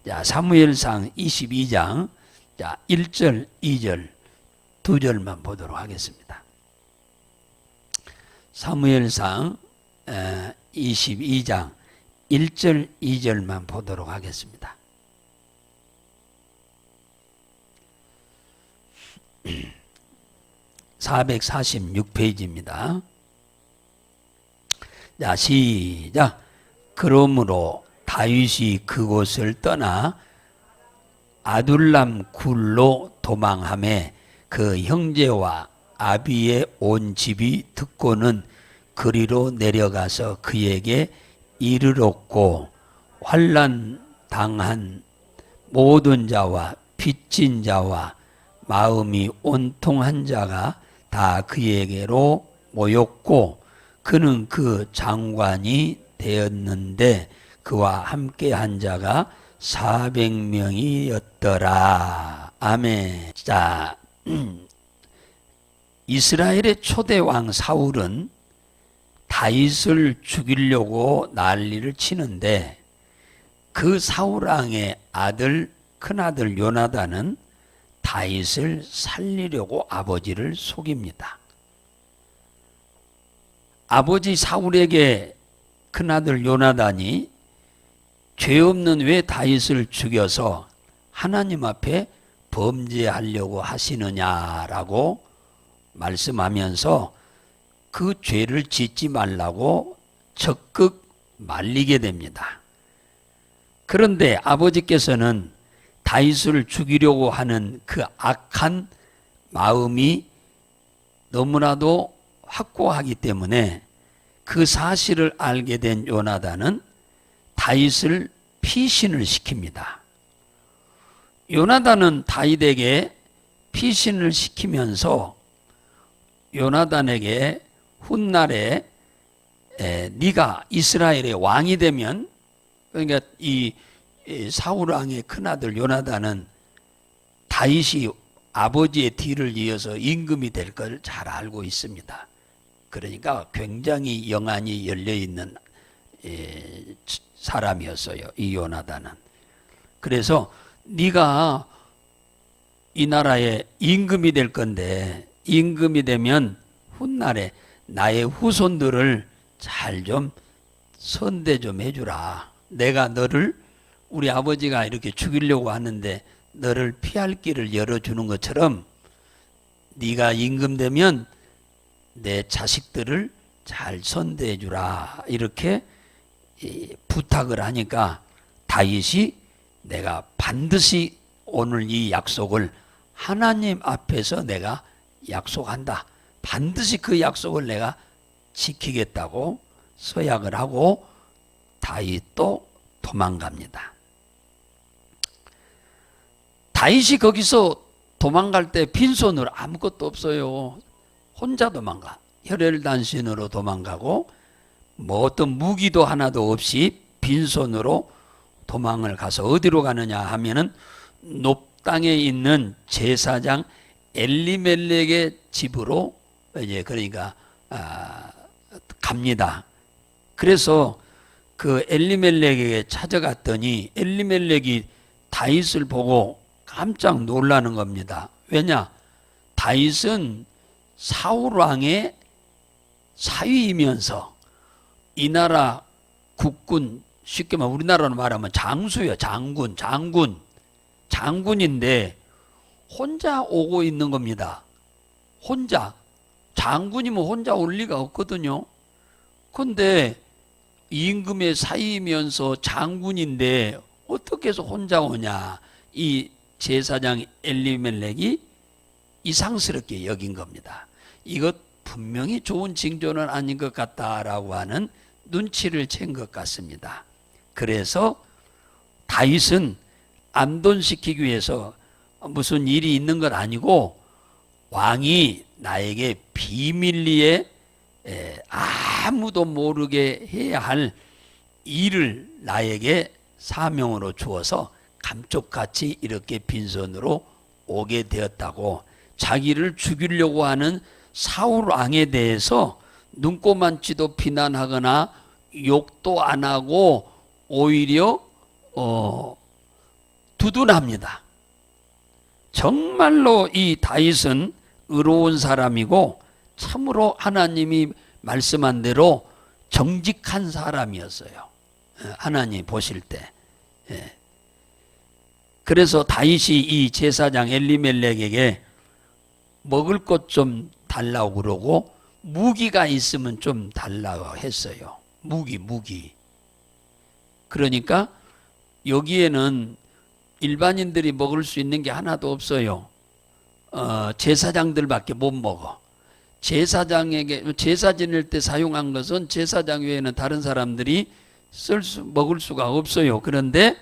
자, 사무엘상 22장 자, 1절, 2절 두 절만 보도록 하겠습니다. 사무엘상 22장 1절, 2절만 보도록 하겠습니다. (446페이지입니다) 자, 시작. 그러므로 다윗이 그곳을 떠나 아둘람 굴로 도망하매 그 형제와 아비의 온 집이 듣고는 그리로 내려가서 그에게 이르렀고, 환난 당한 모든 자와 빚진 자와 마음이 온통한 자가 다 그에게로 모였고, 그는 그 장관이 되었는데 그와 함께 한 자가 400명이었더라. 아멘. 자, 이스라엘의 초대 왕 사울은 다윗을 죽이려고 난리를 치는데, 그 사울 왕의 아들, 큰아들 요나단은 다윗을 살리려고 아버지를 속입니다. 아버지 사울에게 큰아들 요나단이 죄 없는 왜 다윗을 죽여서 하나님 앞에 범죄하려고 하시느냐라고 말씀하면서 그 죄를 짓지 말라고 적극 말리게 됩니다. 그런데 아버지께서는 다윗을 죽이려고 하는 그 악한 마음이 너무나도 확고하기 때문에 그 사실을 알게 된 요나단은 다윗을 피신을 시킵니다. 요나단은 다윗에게 피신을 시키면서 요나단에게 훗날에 네가 이스라엘의 왕이 되면, 그러니까 이 사울 왕의 큰아들 요나단은 다윗이 아버지의 뒤를 이어서 임금이 될 걸 잘 알고 있습니다. 그러니까 굉장히 영안이 열려있는 사람이었어요, 이 요나단은. 그래서 네가 이 나라의 임금이 될 건데, 임금이 되면 훗날에 나의 후손들을 잘 좀 선대 좀 해주라. 내가 너를, 우리 아버지가 이렇게 죽이려고 하는데 너를 피할 길을 열어주는 것처럼 네가 임금 되면 내 자식들을 잘 선대해 주라, 이렇게 부탁을 하니까 다윗이 내가 반드시 오늘 이 약속을 하나님 앞에서 내가 약속한다, 반드시 그 약속을 내가 지키겠다고 서약을 하고 다윗도 도망갑니다. 다윗이 거기서 도망갈 때 빈손으로 아무것도 없어요. 혼자 도망가. 혈혈단신으로 도망가고 뭐 어떤 무기도 하나도 없이 빈손으로 도망을 가서 어디로 가느냐 하면은 높땅에 있는 제사장 엘리멜렉의 집으로 이제 그러니까 갑니다. 그래서 그 엘리멜렉에게 찾아갔더니 엘리멜렉이 다윗을 보고 깜짝 놀라는 겁니다. 왜냐? 다윗은 사울 왕의 사위이면서 이 나라 국군, 쉽게 말하면 우리나라로 말하면 장수예요. 장군인데 혼자 오고 있는 겁니다. 혼자. 장군이면 혼자 올 리가 없거든요. 그런데 임금의 사위이면서 장군인데 어떻게 해서 혼자 오냐. 이 제사장 엘리멜렉이 이상스럽게 여긴 겁니다. 이것 분명히 좋은 징조는 아닌 것 같다라고 하는 눈치를 챈 것 같습니다. 그래서 다윗은 안돈시키기 위해서 무슨 일이 있는 건 아니고 왕이 나에게 비밀리에 아무도 모르게 해야 할 일을 나에게 사명으로 주어서 감쪽같이 이렇게 빈손으로 오게 되었다고, 자기를 죽이려고 하는 사울 왕에 대해서 눈꼬만치도 비난하거나 욕도 안 하고 오히려 두둔합니다. 정말로 이 다윗은 의로운 사람이고 참으로 하나님이 말씀한 대로 정직한 사람이었어요. 하나님 보실 때. 그래서 다윗이 이 제사장 엘리멜렉에게 먹을 것 좀 달라고 그러고 무기가 있으면 좀 달라고 했어요. 무기. 그러니까 여기에는 일반인들이 먹을 수 있는 게 하나도 없어요. 제사장들밖에 못 먹어. 제사장에게 제사 지낼 때 사용한 것은 제사장 외에는 다른 사람들이 먹을 수가 없어요. 그런데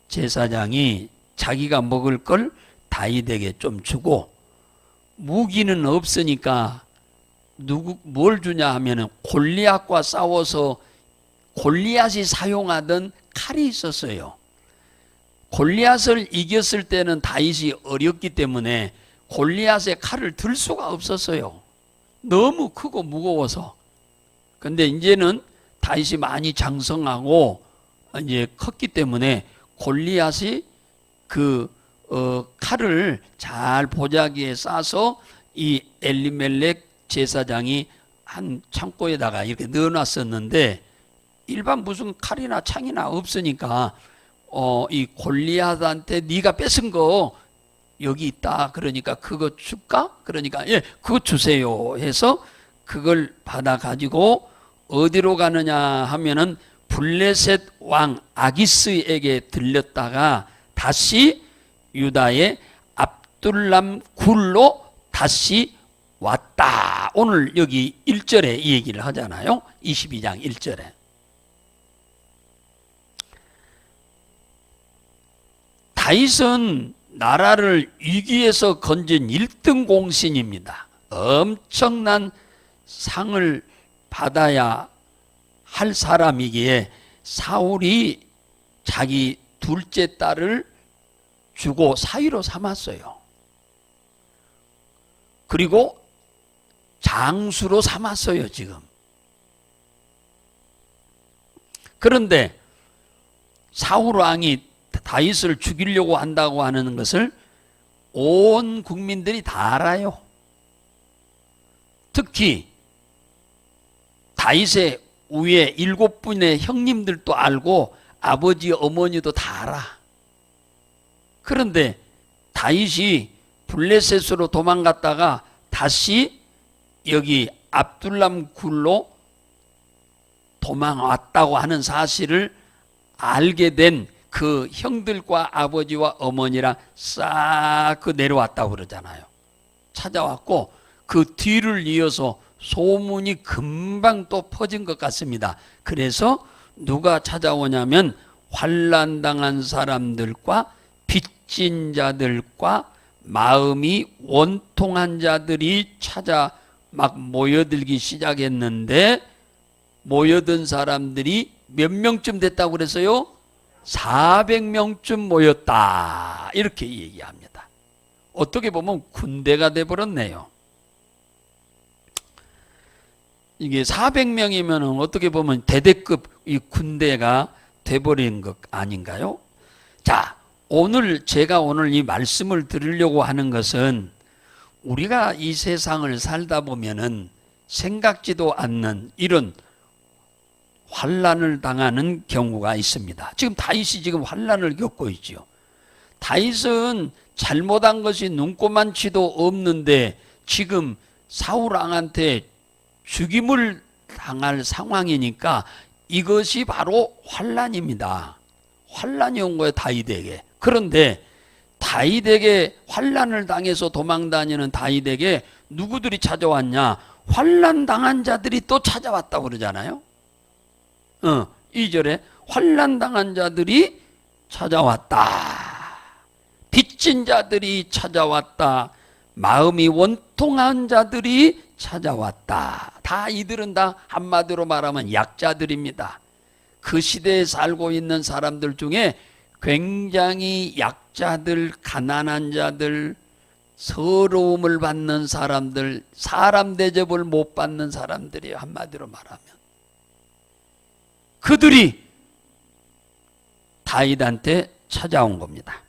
제사장이 자기가 먹을 걸 다윗에게 좀 주고 무기는 없으니까 뭘 주냐 하면은 골리앗과 싸워서 골리앗이 사용하던 칼이 있었어요. 골리앗을 이겼을 때는 다윗이 어렸기 때문에 골리앗의 칼을 들 수가 없었어요. 너무 크고 무거워서. 근데 이제는 다윗이 많이 장성하고 이제 컸기 때문에 골리앗이 칼을 잘 보자기에 싸서 이 엘리멜렉 제사장이 한 창고에다가 이렇게 넣어놨었는데 일반 무슨 칼이나 창이나 없으니까 이 골리앗한테 네가 뺏은 거 여기 있다. 그러니까 그거 줄까? 그러니까 예, 그거 주세요 해서 그걸 받아 가지고 어디로 가느냐 하면은 블레셋 왕 아기스에게 들렸다가 다시 유다의 압둘람 굴로 다시 왔다. 오늘 여기 1절에 이 얘기를 하잖아요. 22장 1절에. 다윗은 나라를 위기에서 건진 1등 공신입니다. 엄청난 상을 받아야 할 사람이기에 사울이 자기 둘째 딸을 주고 사위로 삼았어요. 그리고 장수로 삼았어요, 지금. 그런데 사울 왕이 다윗을 죽이려고 한다고 하는 것을 온 국민들이 다 알아요. 특히 다윗의 위에 7분의 형님들도 알고 아버지 어머니도 다 알아. 그런데 다윗이 블레셋으로 도망갔다가 다시 여기 압둘람 굴로 도망왔다고 하는 사실을 알게 된 그 형들과 아버지와 어머니랑 싹 내려왔다고 그러잖아요. 찾아왔고 그 뒤를 이어서 소문이 금방 또 퍼진 것 같습니다. 그래서 누가 찾아오냐면 환난당한 사람들과 빚진 자들과 마음이 원통한 자들이 막 모여들기 시작했는데 모여든 사람들이 몇 명쯤 됐다고 그랬어요? 400명쯤 모였다. 이렇게 얘기합니다. 어떻게 보면 군대가 돼버렸네요. 이게 400명이면 어떻게 보면 대대급 이 군대가 돼버린 것 아닌가요? 자, 제가 오늘 이 말씀을 드리려고 하는 것은 우리가 이 세상을 살다 보면은 생각지도 않는 이런 환난을 당하는 경우가 있습니다. 지금 다윗이 지금 환난을 겪고 있죠. 다윗은 잘못한 것이 눈꼬만치도 없는데 지금 사울 왕한테 죽임을 당할 상황이니까 이것이 바로 환난입니다. 환난이 온 거예요, 다윗에게. 그런데 다윗에게 환난을 당해서 도망다니는 다윗에게 누구들이 찾아왔냐? 환난 당한 자들이 또 찾아왔다고 그러잖아요. 2절에 환난 당한 자들이 찾아왔다. 빚진 자들이 찾아왔다. 마음이 원통한 자들이 찾아왔다. 이들은 다 한마디로 말하면 약자들입니다. 그 시대에 살고 있는 사람들 중에 굉장히 약자들, 가난한 자들, 서러움을 받는 사람들, 사람 대접을 못 받는 사람들이 한마디로 말하면 그들이 다윗한테 찾아온 겁니다.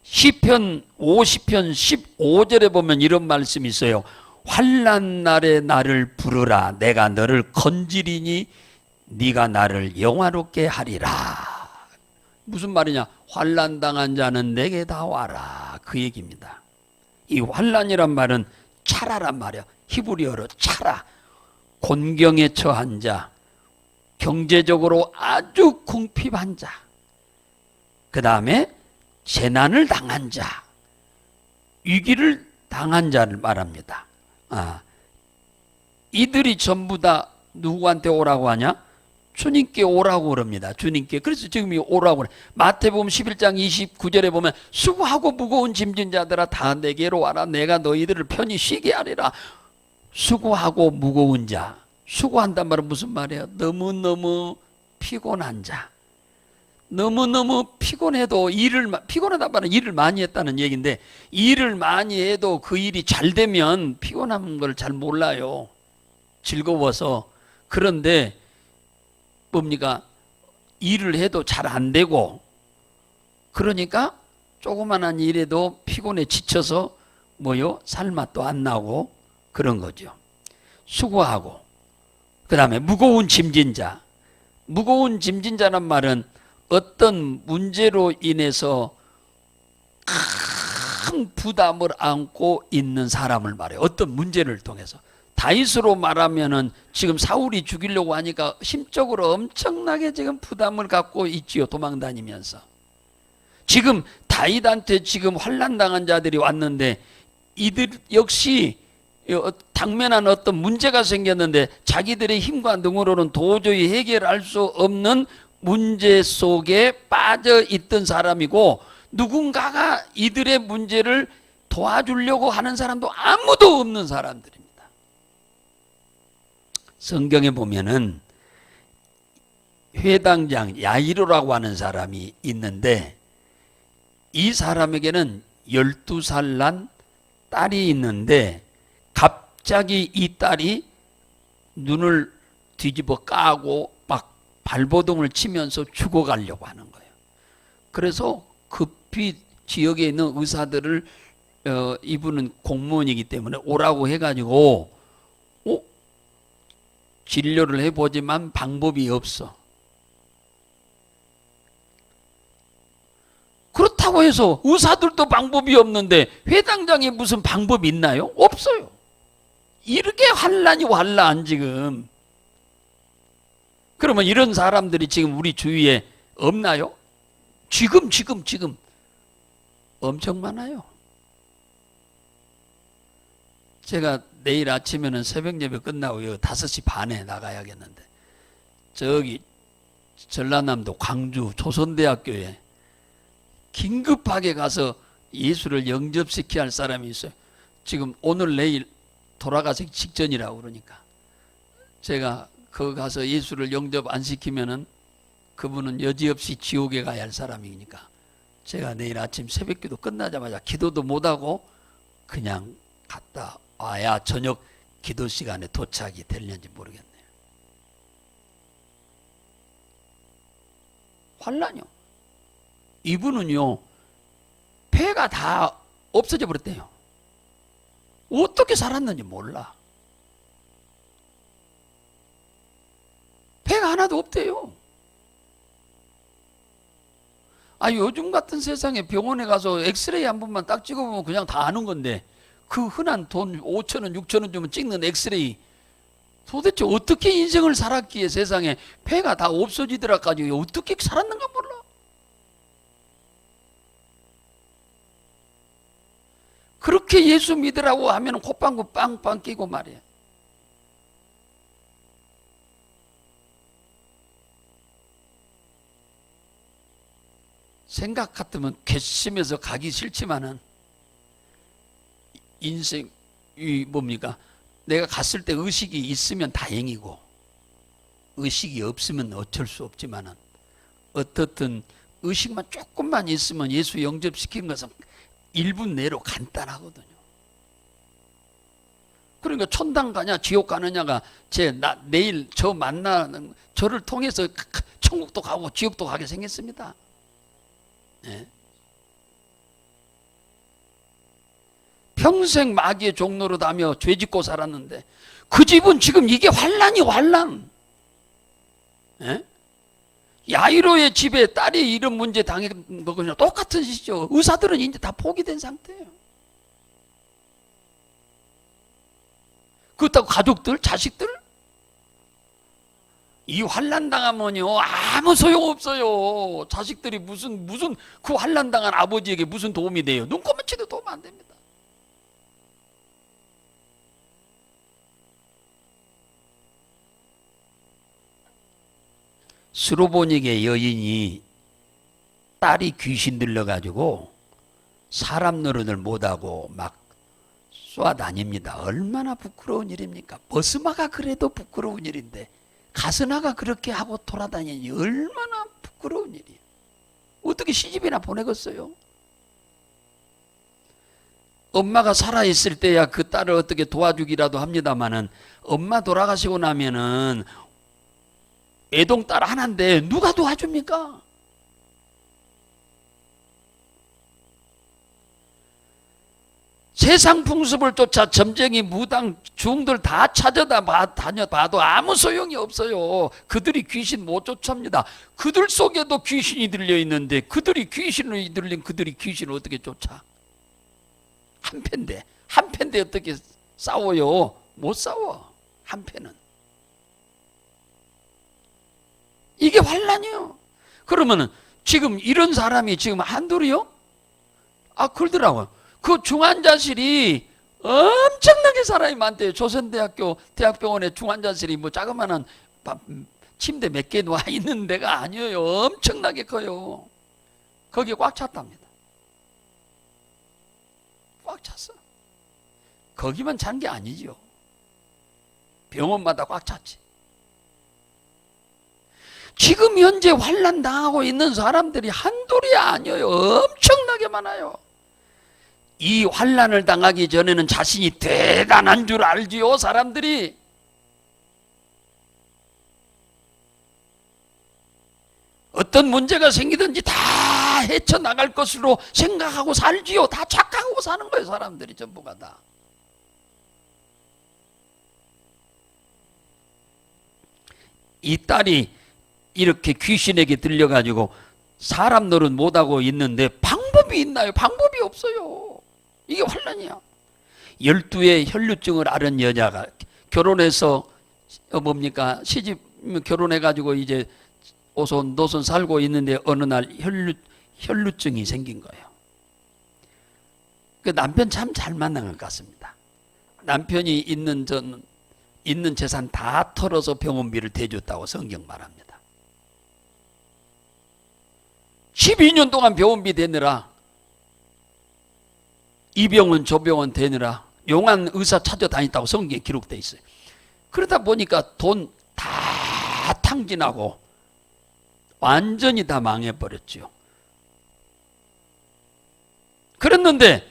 시편 50편 15절에 보면 이런 말씀이 있어요. 환난 날에 나를 부르라. 내가 너를 건지리니 네가 나를 영화롭게 하리라. 무슨 말이냐? 환난 당한 자는 내게 다 와라. 그 얘기입니다. 이 환난이란 말은 차라란 말이야. 히브리어로 차라. 곤경에 처한 자, 경제적으로 아주 궁핍한 자, 그 다음에 재난을 당한 자, 위기를 당한 자를 말합니다. 이들이 전부 다 누구한테 오라고 하냐? 주님께 오라고 그럽니다. 주님께. 그래서 지금 오라고 그래. 마태복음 11장 29절에 보면 수고하고 무거운 짐진 자들아 다 내게로 와라. 내가 너희들을 편히 쉬게 하리라. 수고하고 무거운 자. 수고한단 말은 무슨 말이에요? 너무너무 피곤한 자. 너무너무 피곤해도 피곤하단 말은 일을 많이 했다는 얘기인데, 일을 많이 해도 그 일이 잘 되면 피곤한 걸 잘 몰라요. 즐거워서. 그런데 뭡니까? 일을 해도 잘 안 되고, 그러니까 조그만한 일에도 피곤해 지쳐서 살맛도 안 나고 그런 거죠. 수고하고, 그 다음에 무거운 짐진 자. 무거운 짐진 자란 말은 어떤 문제로 인해서 큰 부담을 안고 있는 사람을 말해요. 어떤 문제를 통해서. 다윗으로 말하면은 지금 사울이 죽이려고 하니까 심적으로 엄청나게 지금 부담을 갖고 있지요. 도망 다니면서. 지금 다윗한테 지금 환난 당한 자들이 왔는데 이들 역시 당면한 어떤 문제가 생겼는데 자기들의 힘과 능으로는 도저히 해결할 수 없는 문제 속에 빠져 있던 사람이고, 누군가가 이들의 문제를 도와주려고 하는 사람도 아무도 없는 사람들입니다. 성경에 보면은 회당장 야이로라고 하는 사람이 있는데, 이 사람에게는 12살 난 딸이 있는데 갑자기 이 딸이 눈을 뒤집어 까고 막 발버둥을 치면서 죽어가려고 하는 거예요. 그래서 급히 지역에 있는 의사들을 이분은 공무원이기 때문에 오라고 해가지고 진료를 해보지만 방법이 없어. 그렇다고 해서 의사들도 방법이 없는데 회당장에 무슨 방법이 있나요? 없어요. 이렇게 환란이 환란 지금. 그러면 이런 사람들이 지금 우리 주위에 없나요? 지금 엄청 많아요. 제가 내일 아침에는 새벽 예배 끝나고 5시 반에 나가야겠는데, 저기 전라남도 광주 조선대학교에 긴급하게 가서 예수를 영접시켜야 할 사람이 있어요. 지금 오늘 내일 돌아가기 직전이라고 그러니까 제가 거기 가서 예수를 영접 안 시키면은 그분은 여지없이 지옥에 가야 할 사람이니까 제가 내일 아침 새벽기도 끝나자마자 기도도 못하고 그냥 갔다 와야 저녁 기도 시간에 도착이 되려는지 모르겠네요. 환란이요. 이분은요, 폐가 다 없어져 버렸대요. 어떻게 살았는지 몰라. 폐가 하나도 없대요. 요즘 같은 세상에 병원에 가서 엑스레이 한 번만 딱 찍어보면 그냥 다 아는 건데, 그 흔한 돈 5,000원, 6,000원 주면 찍는 엑스레이, 도대체 어떻게 인생을 살았기에 세상에 폐가 다 없어지더라까지 어떻게 살았는가 몰라. 그렇게 예수 믿으라고 하면 콧방구 빵빵 끼고 말이야. 생각 같으면 괘씸해서 가기 싫지만은 인생이 뭡니까? 내가 갔을 때 의식이 있으면 다행이고 의식이 없으면 어쩔 수 없지만은 어떻든 의식만 조금만 있으면 예수 영접시키는 것은 1분 내로 간단하거든요. 그러니까 천당 가냐 지옥 가느냐가 내일 저 만나는 저를 통해서 천국도 가고 지옥도 가게 생겼습니다. 예? 평생 마귀의 종노릇 하며 죄짓고 살았는데 그 집은 지금 이게 환란이 환란. 예? 야이로의 집에 딸이 이런 문제 당한 거거든요. 똑같은 짓이죠. 의사들은 이제 다 포기된 상태예요. 그렇다고 가족들, 자식들 이 환란 당하면요 아무 소용 없어요. 자식들이 무슨 그 환란 당한 아버지에게 무슨 도움이 돼요? 눈꼽만치도 도움 안 됩니다. 스로보닉의 여인이 딸이 귀신 들려가지고 사람 노릇을 못하고 막 쏘아다닙니다. 얼마나 부끄러운 일입니까? 버스마가 그래도 부끄러운 일인데 가스나가 그렇게 하고 돌아다니니 얼마나 부끄러운 일이에요. 어떻게 시집이나 보내겠어요? 엄마가 살아있을 때야 그 딸을 어떻게 도와주기라도 합니다마는 엄마 돌아가시고 나면은 애동딸 하나인데 누가 도와줍니까? 세상 풍습을 쫓아 점쟁이, 무당, 중들 다 다녀봐도 아무 소용이 없어요. 그들이 귀신 못 쫓아옵니다. 그들 속에도 귀신이 들려있는데 그들이 귀신을 들린 그들이 귀신을 어떻게 쫓아? 한 패인데 어떻게 싸워요? 못 싸워. 한 패는. 이게 환란이요. 그러면은 지금 이런 사람이 지금 한둘이요? 그러더라고요. 그 중환자실이 엄청나게 사람이 많대요. 조선대학교 대학병원에 중환자실이 뭐 자그마한 침대 몇 개 놓아 있는 데가 아니에요. 엄청나게 커요. 거기에 꽉 찼답니다. 꽉 찼어. 거기만 찬 게 아니죠. 병원마다 꽉 찼지. 지금 현재 환난 당하고 있는 사람들이 한둘이 아니에요. 엄청나게 많아요. 이 환난을 당하기 전에는 자신이 대단한 줄 알지요, 사람들이. 어떤 문제가 생기든지 다 헤쳐나갈 것으로 생각하고 살지요. 다 착각하고 사는 거예요, 사람들이 전부가 다. 이 딸이 이렇게 귀신에게 들려가지고 사람 노릇 못하고 있는데 방법이 있나요? 방법이 없어요. 이게 환란이야. 12의 혈류증을 앓은 여자가 결혼해서 뭡니까? 시집 결혼해가지고 이제 오손 노손 살고 있는데 어느 날 혈류증이 생긴 거예요. 그 남편 참 잘 만난 것 같습니다. 남편이 있는 재산 다 털어서 병원비를 대줬다고 성경 말합니다. 12년 동안 병원비 대느라 이 병원 저 병원 대느라 용한 의사 찾아다녔다고 성경에 기록되어 있어요. 그러다 보니까 돈 다 탕진하고 완전히 다 망해버렸죠. 그랬는데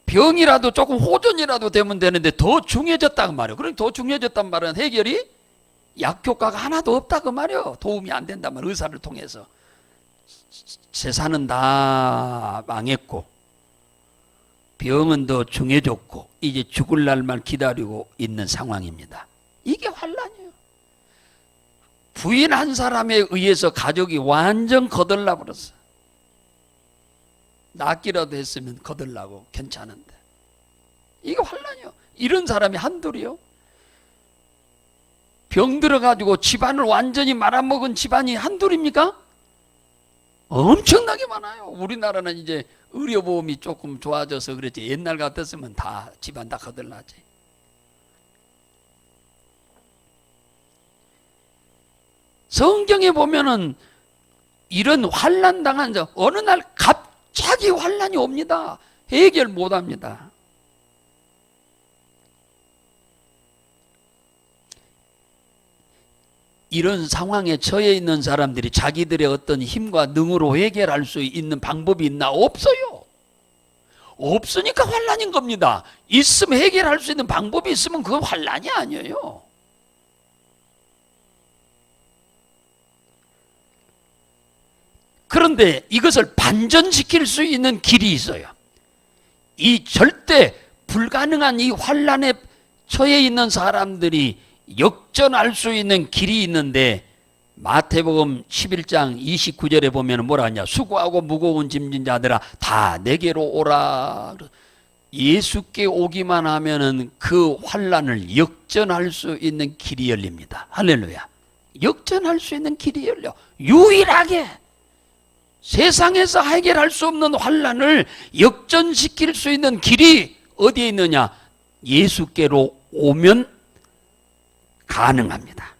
병이라도 조금 호전이라도 되면 되는데 더 중해졌다고 말이에요. 그러니까 더 중해졌단 말은 해결이 약효과가 하나도 없다고 말이에요. 도움이 안 된다면 의사를 통해서. 재산은 다 망했고 병은 더 중해졌고 이제 죽을 날만 기다리고 있는 상황입니다. 이게 환란이에요. 부인 한 사람에 의해서 가족이 완전 거덜나 버렸어요. 낫기라도 했으면 거덜나고 괜찮은데 이게 환란이요. 이런 사람이 한둘이요. 병 들어가지고 집안을 완전히 말아먹은 집안이 한둘입니까? 엄청나게 많아요. 우리나라는 이제 의료보험이 조금 좋아져서 그랬지 옛날 같았으면 다 집안 다 거덜나지. 성경에 보면은 이런 환난 당한 자 어느 날 갑자기 환난이 옵니다. 해결 못합니다. 이런 상황에 처해 있는 사람들이 자기들의 어떤 힘과 능으로 해결할 수 있는 방법이 있나? 없어요. 없으니까 환난인 겁니다. 있으면 해결할 수 있는 방법이 있으면 그건 환난이 아니에요. 그런데 이것을 반전시킬 수 있는 길이 있어요. 이 절대 불가능한 이 환난에 처해 있는 사람들이 역전할 수 있는 길이 있는데, 마태복음 11장 29절에 보면 뭐라 하냐? 수고하고 무거운 짐진 자들아 다 내게로 오라. 예수께 오기만 하면은 그 환난을 역전할 수 있는 길이 열립니다. 할렐루야. 역전할 수 있는 길이 열려. 유일하게 세상에서 해결할 수 없는 환난을 역전시킬 수 있는 길이 어디에 있느냐? 예수께로 오면 가능합니다.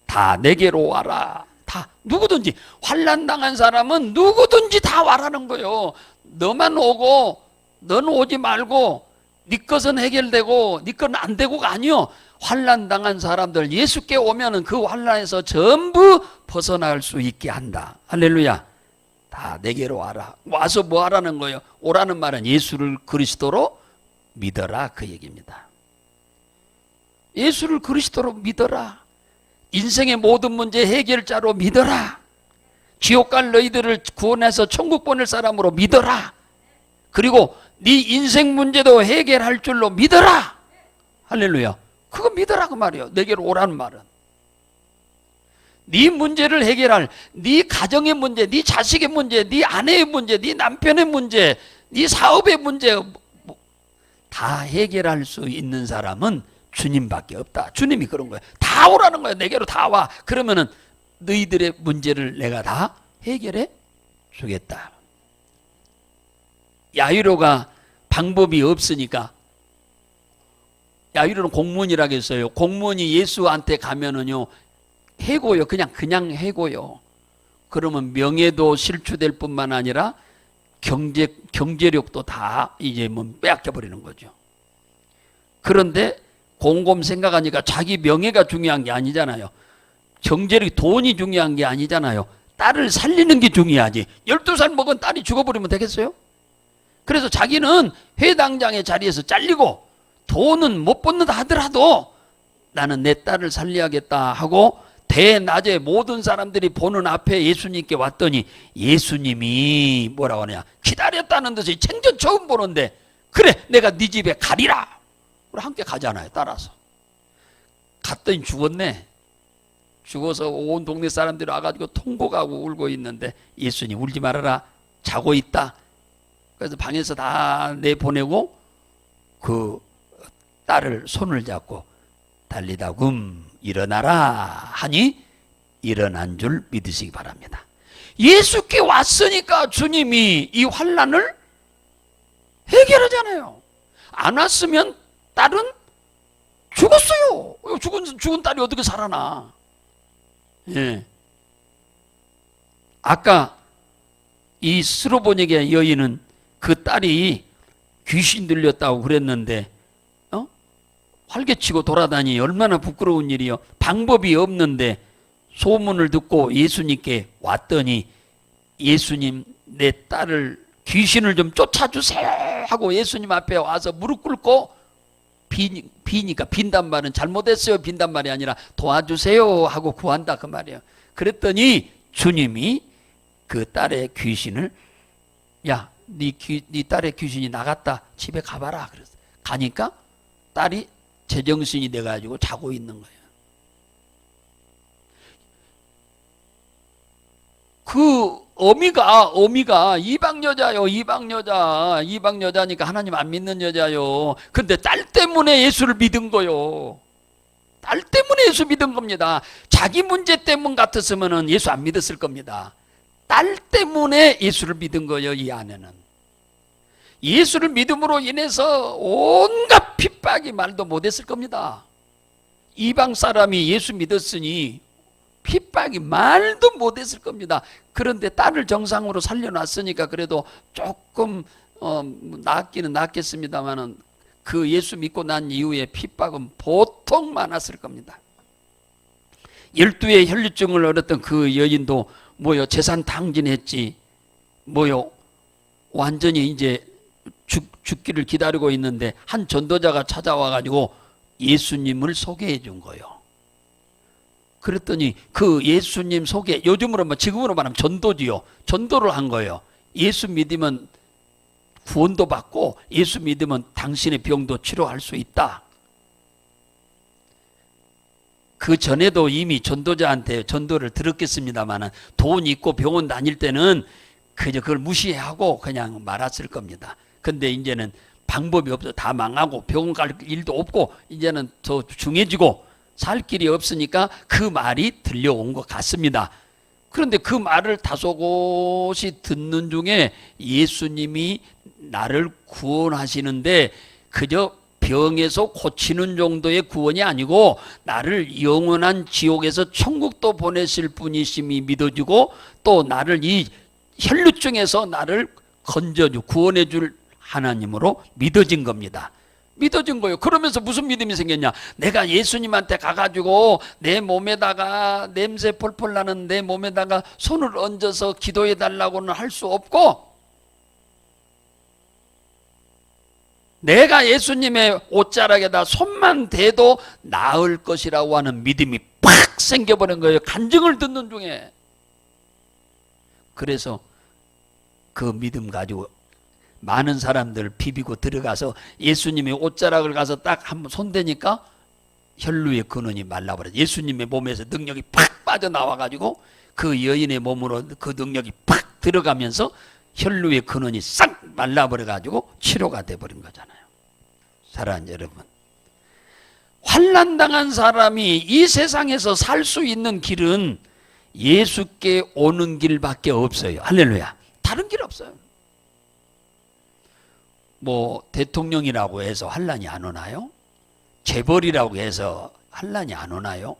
다 내게로 와라. 다 누구든지, 환난 당한 사람은 누구든지 다 와라는 거예요. 너만 오고 너는 오지 말고 네 것은 해결되고 네 것은 안 되고가 아니요. 환난 당한 사람들 예수께 오면은 그 환난에서 전부 벗어날 수 있게 한다. 할렐루야. 다 내게로 와라. 와서 뭐 하라는 거예요? 오라는 말은 예수를 그리스도로 믿어라, 그 얘기입니다. 예수를 그리스도로 믿어라. 인생의 모든 문제 해결자로 믿어라. 지옥 갈 너희들을 구원해서 천국 보낼 사람으로 믿어라. 그리고 네 인생 문제도 해결할 줄로 믿어라. 할렐루야. 그거 믿어라 그 말이에요. 내게로 오라는 말은. 네 문제를 해결할, 네 가정의 문제, 네 자식의 문제, 네 아내의 문제, 네 남편의 문제, 네 사업의 문제 다 해결할 수 있는 사람은 주님밖에 없다. 주님이 그런 거예요. 다 오라는 거예요. 내게로 다 와. 그러면은 너희들의 문제를 내가 다 해결해 주겠다. 야이로가 방법이 없으니까, 야이로는 공무원이라고 했어요. 공무원이 예수한테 가면은요, 해고요. 그냥 해고요. 그러면 명예도 실추될 뿐만 아니라 경제력도 다 이제 뭐 빼앗겨 버리는 거죠. 그런데 곰곰 생각하니까 자기 명예가 중요한 게 아니잖아요. 경제력이, 돈이 중요한 게 아니잖아요. 딸을 살리는 게 중요하지. 12살 먹은 딸이 죽어버리면 되겠어요? 그래서 자기는 회당장의 자리에서 잘리고 돈은 못 받는다 하더라도 나는 내 딸을 살려야겠다 하고 대낮에 모든 사람들이 보는 앞에 예수님께 왔더니 예수님이 뭐라고 하냐, 기다렸다는 듯이 생전 처음 보는데, 그래 내가 네 집에 가리라. 우리 함께 가잖아요. 따라서 갔더니 죽었네. 죽어서 온 동네 사람들이 와가지고 통곡하고 울고 있는데 예수님 울지 말아라, 자고 있다. 그래서 방에서 다 내보내고 그 딸을 손을 잡고 달리다굼 일어나라 하니 일어난 줄 믿으시기 바랍니다. 예수께 왔으니까 주님이 이 환난을 해결하잖아요. 안 왔으면 딸은 죽었어요. 죽은 딸이 어떻게 살아나? 예. 아까 이 스로보닉의 여인은 그 딸이 귀신 들렸다고 그랬는데 활개치고 돌아다니 얼마나 부끄러운 일이요. 방법이 없는데 소문을 듣고 예수님께 왔더니 예수님, 내 딸을 귀신을 좀 쫓아주세요 하고 예수님 앞에 와서 무릎 꿇고 비니까, 빈단 말은 잘못했어요, 빈단 말이 아니라 도와주세요 하고 구한다 그 말이에요. 그랬더니 주님이 그 딸의 귀신을, 야, 네 딸의 귀신이 나갔다, 집에 가봐라. 그랬어. 가니까 딸이 제정신이 돼가지고 자고 있는 거예요. 그 어미가 이방 여자요. 이방 여자니까 하나님 안 믿는 여자요. 근데 딸 때문에 예수를 믿은 거요. 딸 때문에 예수 믿은 겁니다. 자기 문제 때문 같았으면 예수 안 믿었을 겁니다. 딸 때문에 예수를 믿은 거예요. 이 아내는 예수를 믿음으로 인해서 온갖 핍박이 말도 못했을 겁니다. 이방 사람이 예수 믿었으니 핍박이 말도 못했을 겁니다. 그런데 딸을 정상으로 살려놨으니까 그래도 조금 낫기는 낫겠습니다만은 그 예수 믿고 난 이후에 핍박은 보통 많았을 겁니다. 12의 혈류증을 얻었던 그 여인도 뭐요, 재산 탕진했지, 뭐요, 완전히 이제 죽기를 기다리고 있는데 한 전도자가 찾아와가지고 예수님을 소개해 준 거예요. 그랬더니 그 예수님 속에 요즘으로 지금으로 말하면 전도지요. 전도를 한 거예요. 예수 믿으면 구원도 받고 예수 믿으면 당신의 병도 치료할 수 있다. 그 전에도 이미 전도자한테 전도를 들었겠습니다만 돈 있고 병원 다닐 때는 그저 그걸 무시하고 그냥 말았을 겁니다. 근데 이제는 방법이 없어. 다 망하고 병원 갈 일도 없고 이제는 더 중해지고 살 길이 없으니까 그 말이 들려온 것 같습니다. 그런데 그 말을 다소곳이 듣는 중에 예수님이 나를 구원하시는데 그저 병에서 고치는 정도의 구원이 아니고 나를 영원한 지옥에서 천국도 보내실 분이심이 믿어지고 또 나를 이 혈루증에서 나를 건져주 구원해 줄 하나님으로 믿어진 겁니다. 믿어진 거예요. 그러면서 무슨 믿음이 생겼냐? 내가 예수님한테 가가지고 내 몸에다가 냄새 펄펄 나는 내 몸에다가 손을 얹어서 기도해 달라고는 할 수 없고 내가 예수님의 옷자락에다 손만 대도 나을 것이라고 하는 믿음이 팍 생겨버린 거예요. 간증을 듣는 중에. 그래서 그 믿음 가지고 많은 사람들 비비고 들어가서 예수님의 옷자락을 가서 딱 한번 손대니까 혈루의 근원이 말라버려요. 예수님의 몸에서 능력이 팍 빠져나와가지고 그 여인의 몸으로 그 능력이 팍 들어가면서 혈루의 근원이 싹 말라버려가지고 치료가 돼버린 거잖아요. 사랑하는 여러분, 환난당한 사람이 이 세상에서 살 수 있는 길은 예수께 오는 길밖에 없어요. 할렐루야. 다른 길 없어요. 뭐 대통령이라고 해서 환난이 안 오나요? 재벌이라고 해서 환난이 안 오나요?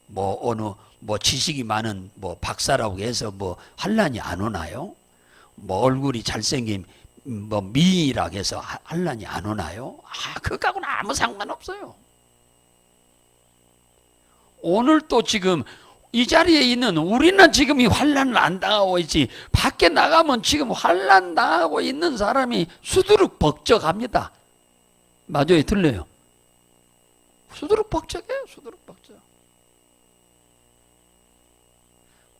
뭐 어느 뭐 지식이 많은 뭐 박사라고 해서 뭐 환난이 안 오나요? 뭐 얼굴이 잘생긴 뭐 미인이라고 해서 환난이 안 오나요? 그거하고는 아무 상관없어요. 오늘 또 지금 이 자리에 있는 우리는 지금 이 환난을 안 당하고 있지 밖에 나가면 지금 환난 당하고 있는 사람이 수두룩 벅적합니다. 맞아요? 들려요? 수두룩 벅적해요. 수두룩 벅적.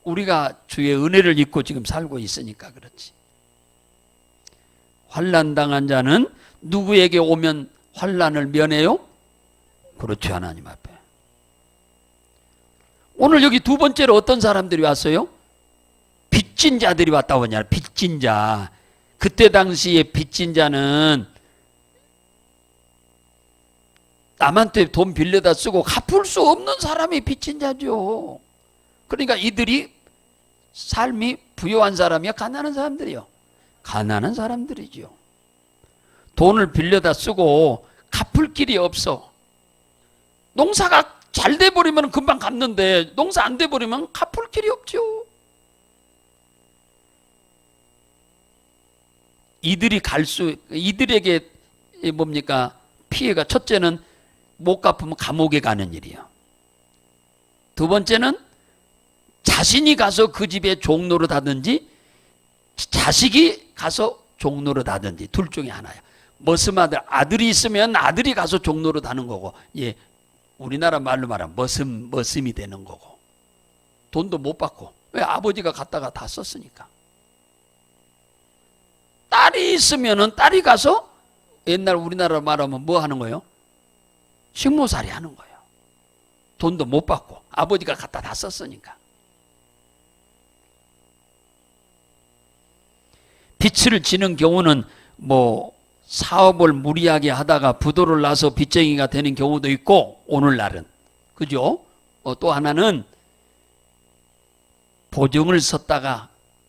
우리가 주의 은혜를 입고 지금 살고 있으니까 그렇지. 환난 당한 자는 누구에게 오면 환난을 면해요? 그렇죠. 하나님 앞에. 오늘 여기 두 번째로 어떤 사람들이 왔어요? 빚진 자들이 왔다고 하냐. 빚진 자. 그때 당시에 빚진 자는 남한테 돈 빌려다 쓰고 갚을 수 없는 사람이 빚진 자죠. 그러니까 이들이 삶이 부유한 사람이야? 가난한 사람들이요? 가난한 사람들이죠. 돈을 빌려다 쓰고 갚을 길이 없어. 농사가 잘 돼버리면 금방 갚는데 농사 안 돼버리면 갚을 길이 없죠. 이들에게 뭡니까? 피해가 첫째는 못 갚으면 감옥에 가는 일이에요. 두 번째는 자신이 가서 그 집에 종로를 하든지 자식이 가서 종로를 하든지 둘 중에 하나야. 머슴 아들이 있으면 아들이 가서 종로를 하는 거고, 예, 우리나라 말로 말하면 머슴이 되는 거고, 돈도 못 받고. 왜? 아버지가 갖다가 다 썼으니까. 딸이 있으면은 딸이 가서 옛날 우리나라 말하면 뭐 하는 거예요? 식모살이 하는 거예요. 돈도 못 받고 아버지가 갖다 다 썼으니까. 빚을 지는 경우는 뭐 사업을 무리하게 하다가 부도를 나서 빚쟁이가 되는 경우도 있고, 오늘날은 그죠? 또 하나는 보증을 썼다가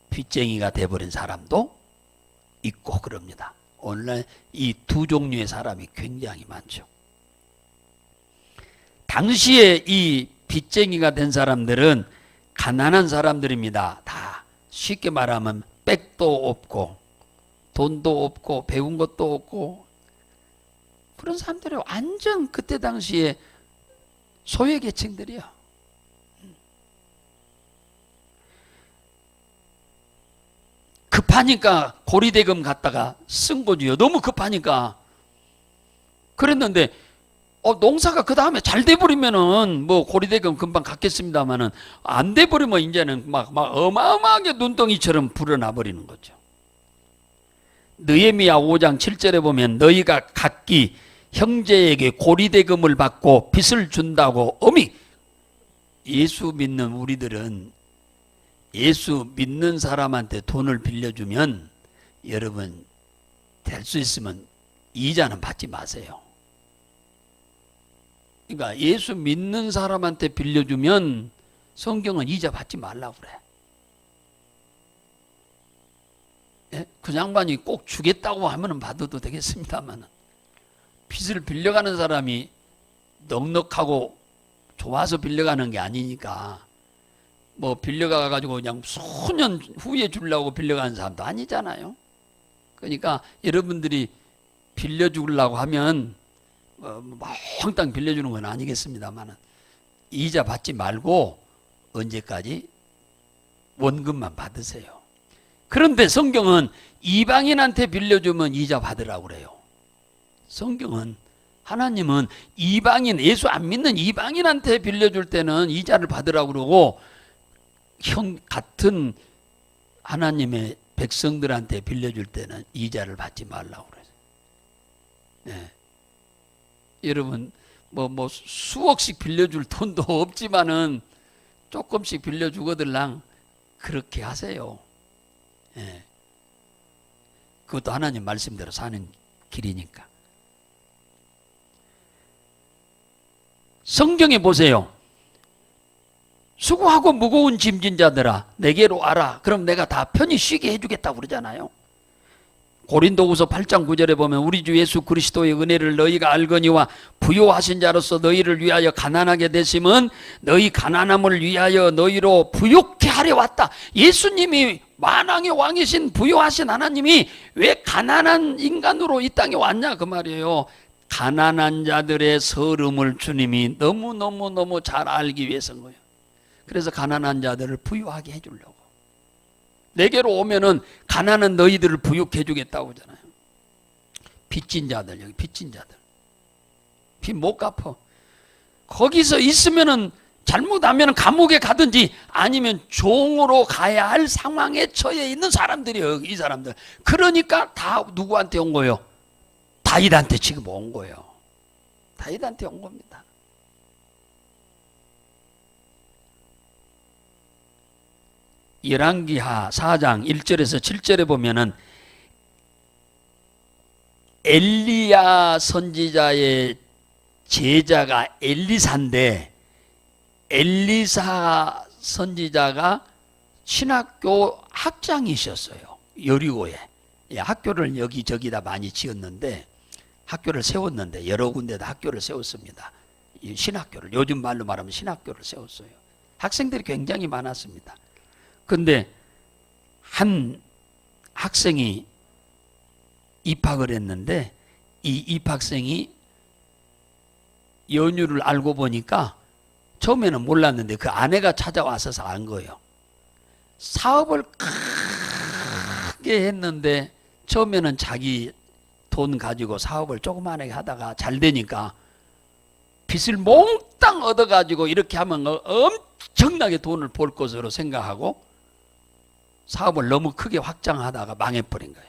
빚쟁이가 돼버린 사람도 있고 그럽니다. 오늘날 이 두 종류의 사람이 굉장히 많죠. 당시에 이 빚쟁이가 된 사람들은 가난한 사람들입니다. 다 쉽게 말하면 백도 없고 돈도 없고 배운 것도 없고 그런 사람들이 완전 그때 당시에 소외계층들이요. 급하니까 고리대금 갖다가 쓴 거지요. 너무 급하니까. 그랬는데 농사가 그 다음에 잘 돼버리면은 뭐 고리대금 금방 갚겠습니다만은 안 돼버리면 이제는 막 어마어마하게 눈덩이처럼 불어나 버리는 거죠. 느헤미야 5장 7절에 보면 너희가 각기 형제에게 고리대금을 받고 빚을 준다고 어미. 예수 믿는 우리들은 예수 믿는 사람한테 돈을 빌려주면 여러분 될 수 있으면 이자는 받지 마세요. 그러니까 예수 믿는 사람한테 빌려주면 성경은 이자 받지 말라고 그래. 예? 그 양반이 꼭 주겠다고 하면 받아도 되겠습니다만 빚을 빌려가는 사람이 넉넉하고 좋아서 빌려가는 게 아니니까 뭐 빌려가 가지고 그냥 수년 후에 주려고 빌려가는 사람도 아니잖아요. 그러니까 여러분들이 빌려주려고 하면 몽땅 빌려주는 건 아니겠습니다만 이자 받지 말고 언제까지 원금만 받으세요. 그런데 성경은 이방인한테 빌려주면 이자 받으라고 그래요. 성경은 하나님은 이방인, 예수 안 믿는 이방인한테 빌려줄 때는 이자를 받으라고 그러고 같은 하나님의 백성들한테 빌려줄 때는 이자를 받지 말라고 그래요. 네. 여러분 뭐 수억씩 빌려줄 돈도 없지만은 조금씩 빌려주거들랑 그렇게 하세요. 네. 그것도 하나님 말씀대로 사는 길이니까. 성경에 보세요. 수고하고 무거운 짐진 자들아 내게로 와라. 그럼 내가 다 편히 쉬게 해주겠다고 그러잖아요. 고린도후서 8장 9절에 보면 우리 주 예수 그리스도의 은혜를 너희가 알거니와 부요하신 자로서 너희를 위하여 가난하게 되심은 너희 가난함을 위하여 너희로 부욕케 하려 왔다. 예수님이 만왕의 왕이신 부요하신 하나님이 왜 가난한 인간으로 이 땅에 왔냐 그 말이에요. 가난한 자들의 서름을 주님이 너무 잘 알기 위해서인 거예요. 그래서 가난한 자들을 부유하게 해주려고. 내게로 오면은 가난한 너희들을 부유해 주겠다고 하잖아요. 빚진 자들, 여기 빚진 자들. 빚 못 갚어. 거기서 있으면은 잘못하면 감옥에 가든지 아니면 종으로 가야 할 상황에 처해 있는 사람들이에요. 이 사람들. 그러니까 다 누구한테 온 거예요? 다윗한테 지금 온 거예요. 다윗한테 온 겁니다. 열왕기하 4장 1절에서 7절에 보면은 엘리야 선지자의 제자가 엘리사인데 엘리사 선지자가 신학교 학장이셨어요. 여리고에. 학교를 여기저기다 많이 지었는데 학교를 세웠는데 여러 군데다 학교를 세웠습니다. 신학교를 요즘 말로 말하면 신학교를 세웠어요. 학생들이 굉장히 많았습니다. 근데 한 학생이 입학을 했는데 이 입학생이 연유를 알고 보니까 처음에는 몰랐는데 그 아내가 찾아와서 안 거예요. 사업을 크게 했는데 처음에는 자기 돈 가지고 사업을 조그만하게 하다가 잘 되니까 빚을 몽땅 얻어가지고 이렇게 하면 엄청나게 돈을 벌 것으로 생각하고 사업을 너무 크게 확장하다가 망해버린 거예요.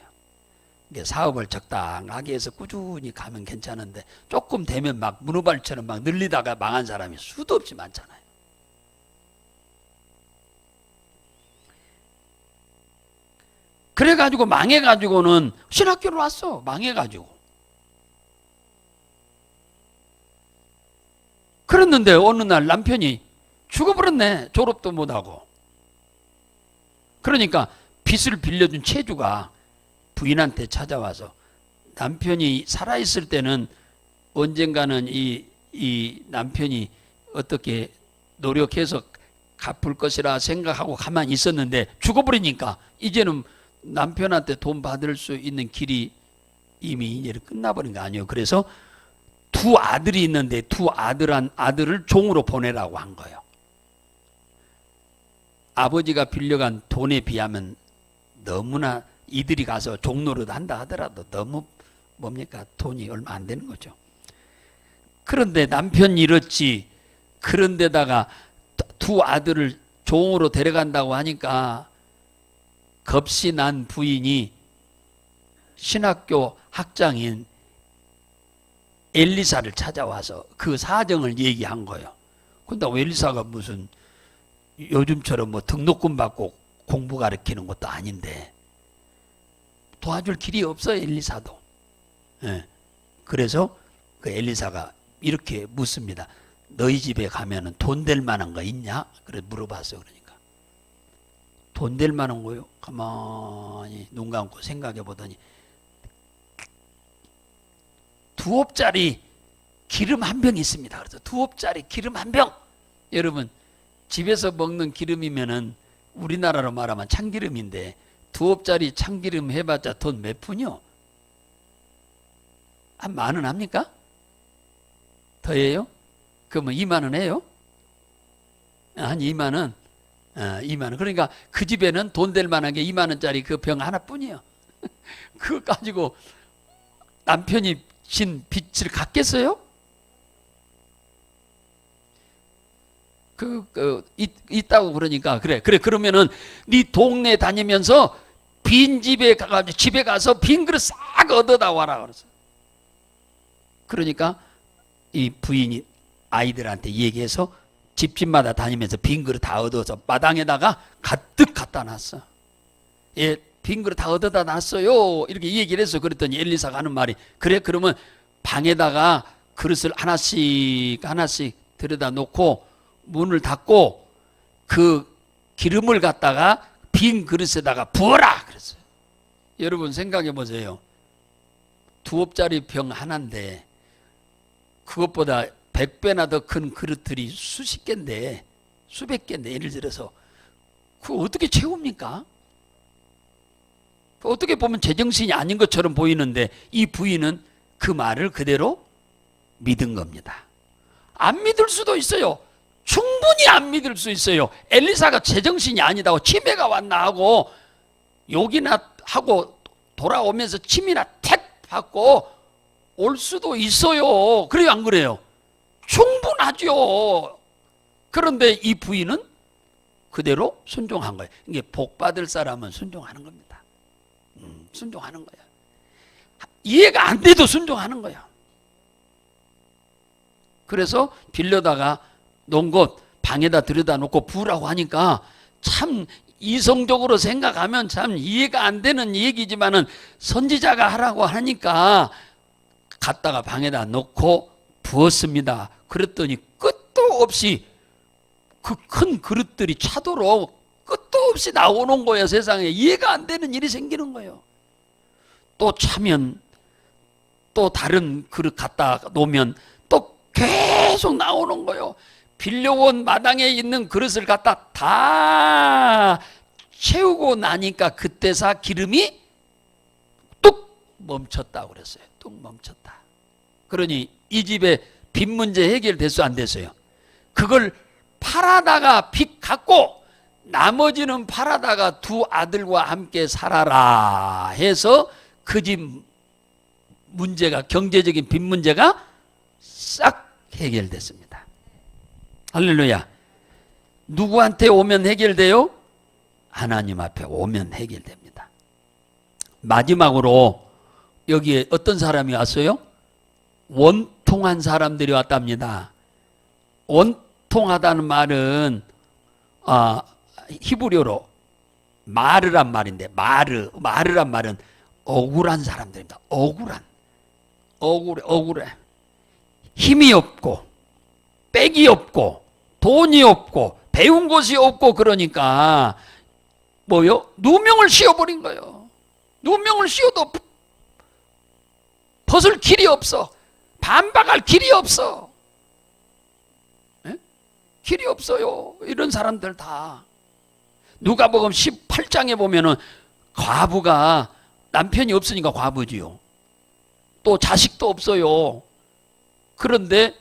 이게 사업을 적당하게 해서 꾸준히 가면 괜찮은데 조금 되면 막 문어발처럼 막 늘리다가 망한 사람이 수도 없이 많잖아요. 그래가지고 망해가지고는 신학교를 왔어. 망해가지고. 그랬는데 어느 날 남편이 죽어버렸네. 졸업도 못하고. 그러니까 빚을 빌려준 채주가 부인한테 찾아와서 남편이 살아있을 때는 언젠가는 이 남편이 어떻게 노력해서 갚을 것이라 생각하고 가만히 있었는데 죽어버리니까 이제는 남편한테 돈 받을 수 있는 길이 이미 이제 끝나버린 거 아니에요. 그래서 두 아들이 있는데 두 아들을 종으로 보내라고 한 거예요. 아버지가 빌려간 돈에 비하면 너무나 이들이 가서 종노릇 한다 하더라도 너무 뭡니까? 돈이 얼마 안 되는 거죠. 그런데 남편 잃었지. 그런데다가 두 아들을 종으로 데려간다고 하니까 겁이 난 부인이 신학교 학장인 엘리사를 찾아와서 그 사정을 얘기한 거예요. 근데 엘리사가 무슨 요즘처럼 뭐 등록금 받고 공부 가르치는 것도 아닌데 도와줄 길이 없어 엘리사도. 예. 그래서 그 엘리사가 이렇게 묻습니다. 너희 집에 가면은 돈 될 만한 거 있냐? 그래 물어봤어요. 그러니까 돈 될 만한 거요? 가만히 눈 감고 생각해 보더니 2옵짜리 기름 한 병 있습니다. 그래서 2옵짜리 기름 한 병. 여러분 집에서 먹는 기름이면은 우리나라로 말하면 참기름인데 2옵짜리 참기름 해봤자 돈 몇 푼이요? 한 10,000원 합니까? 더해요? 그러면 20,000원 해요? 한 20,000원? 20,000원. 그러니까 그 집에는 돈 될 만한 게 20,000원짜리 그 병 하나뿐이에요. 그거 가지고 남편이 진 빚을 갚겠어요? 있다고 그러니까 그러면은 네 동네 다니면서 빈 집에 가서 빈 그릇 싹 얻어다 와라 그랬어. 그러니까 이 부인이 아이들한테 얘기해서 집집마다 다니면서 빈 그릇 다 얻어서 마당에다가 가득 갖다 놨어. 예, 빈 그릇 다 얻어다 놨어요. 이렇게 얘기를 했어. 그랬더니 엘리사가 하는 말이 그래 그러면 방에다가 그릇을 하나씩 들여다 놓고 문을 닫고 그 기름을 갖다가 빈 그릇에다가 부어라 그랬어요. 여러분 생각해 보세요. 2옵짜리 병 하나인데 그것보다 100배나 더 큰 그릇들이 수십 개인데 수백 개인데 예를 들어서 그거 어떻게 채웁니까? 어떻게 보면 제정신이 아닌 것처럼 보이는데 이 부인은 그 말을 그대로 믿은 겁니다. 안 믿을 수도 있어요. 충분히 안 믿을 수 있어요. 엘리사가 제정신이 아니다고 치매가 왔나 하고 욕이나 하고 돌아오면서 침이나 택 받고 올 수도 있어요. 그래요, 안 그래요? 충분하죠. 그런데 이 부인은 그대로 순종한 거예요. 이게 복 받을 사람은 순종하는 겁니다. 순종하는 거야. 이해가 안 돼도 순종하는 거야. 그래서 빌려다가 놓은 것 방에다 들여다 놓고 부으라고 하니까 참 이성적으로 생각하면 참 이해가 안 되는 얘기지만은 선지자가 하라고 하니까 갖다가 방에다 놓고 부었습니다. 그랬더니 끝도 없이 그 큰 그릇들이 차도록 끝도 없이 나오는 거예요. 세상에 이해가 안 되는 일이 생기는 거예요. 또 차면 또 다른 그릇 갖다 놓으면 또 계속 나오는 거예요. 빌려온 마당에 있는 그릇을 갖다 다 채우고 나니까 그때서 기름이 뚝 멈췄다고 그랬어요. 뚝 멈췄다. 그러니 이 집에 빚 문제 해결됐어, 안 됐어요? 그걸 팔아다가 빚 갚고 나머지는 팔아다가 두 아들과 함께 살아라 해서 그 집 문제가, 경제적인 빚 문제가 싹 해결됐습니다. 할렐루야. 누구한테 오면 해결돼요? 하나님 앞에 오면 해결됩니다. 마지막으로 여기에 어떤 사람이 왔어요? 원통한 사람들이 왔답니다. 원통하다는 말은 히브리어로 마르란 말인데 마르란 말은 억울한 사람들입니다. 억울해. 힘이 없고 빽이 없고 돈이 없고 배운 것이 없고 그러니까 뭐요? 누명을 씌워버린 거예요. 누명을 씌워도 벗을 길이 없어. 반박할 길이 없어. 에? 길이 없어요. 이런 사람들 다. 누가복음 18장에 보면은 과부가 남편이 없으니까 과부지요. 또 자식도 없어요. 그런데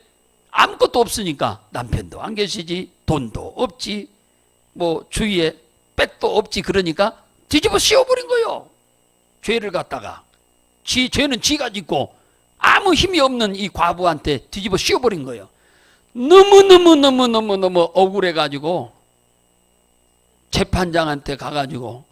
아무것도 없으니까 남편도 안 계시지, 돈도 없지, 뭐 주위에 빽도 없지. 그러니까 뒤집어 씌워버린 거예요. 죄를 갖다가. 죄는 지가 짓고 아무 아무 힘이 없는 이 과부한테 뒤집어 씌워버린 거예요. 너무 억울해가지고 재판장한테 가가지고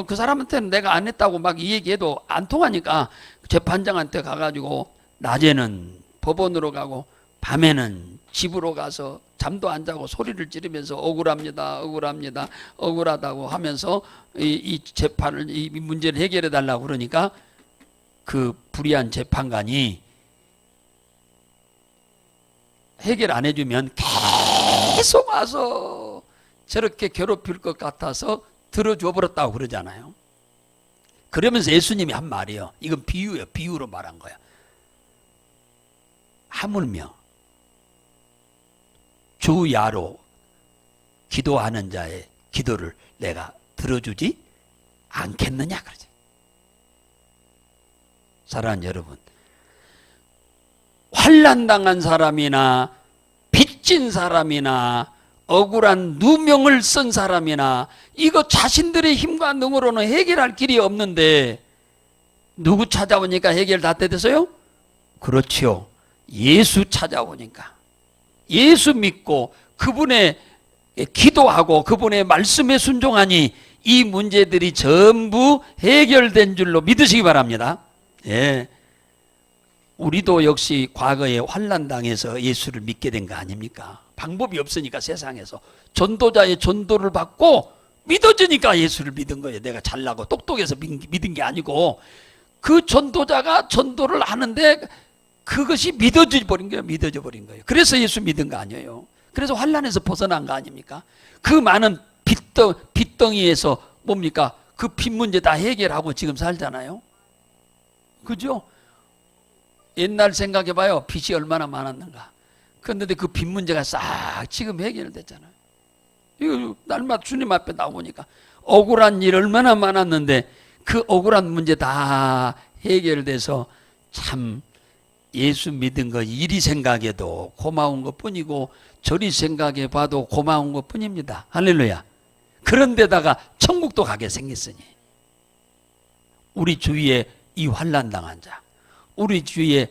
그 사람한테는 내가 안 했다고 막 이 얘기해도 안 통하니까 재판장한테 가가지고 낮에는 법원으로 가고 밤에는 집으로 가서 잠도 안 자고 소리를 지르면서 억울합니다, 억울합니다, 억울하다고 하면서 이 재판을, 이 문제를 해결해 달라고 그러니까 그 불의한 재판관이 해결 안 해주면 계속 와서 저렇게 괴롭힐 것 같아서 들어줘 버렸다고 그러잖아요. 그러면서 예수님이 한 말이에요. 이건 비유예요. 비유로 말한 거야. 하물며 주야로 기도하는 자의 기도를 내가 들어주지 않겠느냐 그러지. 사랑하는 여러분, 환난당한 사람이나 빚진 사람이나 억울한 누명을 쓴 사람이나 이거 자신들의 힘과 능으로는 해결할 길이 없는데 누구 찾아오니까 해결 다 되겠어요? 그렇지요. 예수 찾아오니까 예수 믿고 그분의 기도하고 그분의 말씀에 순종하니 이 문제들이 전부 해결된 줄로 믿으시기 바랍니다. 예. 우리도 역시 과거에 환난당해서 예수를 믿게 된 거 아닙니까? 방법이 없으니까 세상에서 전도자의 전도를 받고 믿어지니까 예수를 믿은 거예요. 내가 잘나고 똑똑해서 믿은 게 아니고 그 전도자가 전도를 하는데 그것이 믿어져 버린 거예요. 믿어져 버린 거예요. 그래서 예수 믿은 거 아니에요. 그래서 환난에서 벗어난 거 아닙니까? 그 많은 빚덩이에서 뭡니까? 그 빚 문제 다 해결하고 지금 살잖아요. 그죠? 옛날 생각해봐요. 빚이 얼마나 많았는가. 그런데 그 빚 문제가 싹 지금 해결됐잖아요. 이거 날마다 주님 앞에 나오니까 억울한 일 얼마나 많았는데 그 억울한 문제 다 해결돼서 참 예수 믿은 거 이리 생각해도 고마운 것 뿐이고 저리 생각해 봐도 고마운 것 뿐입니다. 할렐루야. 그런데다가 천국도 가게 생겼으니 우리 주위에 이 환난 당한 자, 우리 주위에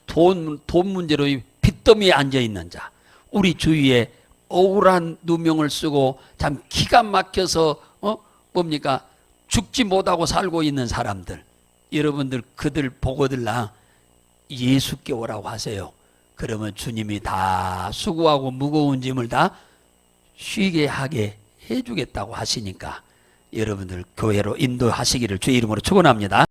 돈 문제로 빚더미에 앉아있는 자, 우리 주위에 억울한 누명을 쓰고 참 기가 막혀서 뭡니까? 죽지 못하고 살고 있는 사람들, 여러분들 그들 보고들라 예수께 오라고 하세요. 그러면 주님이 다 수고하고 무거운 짐을 다 쉬게 하게 해주겠다고 하시니까 여러분들 교회로 인도하시기를 주의 이름으로 축원합니다.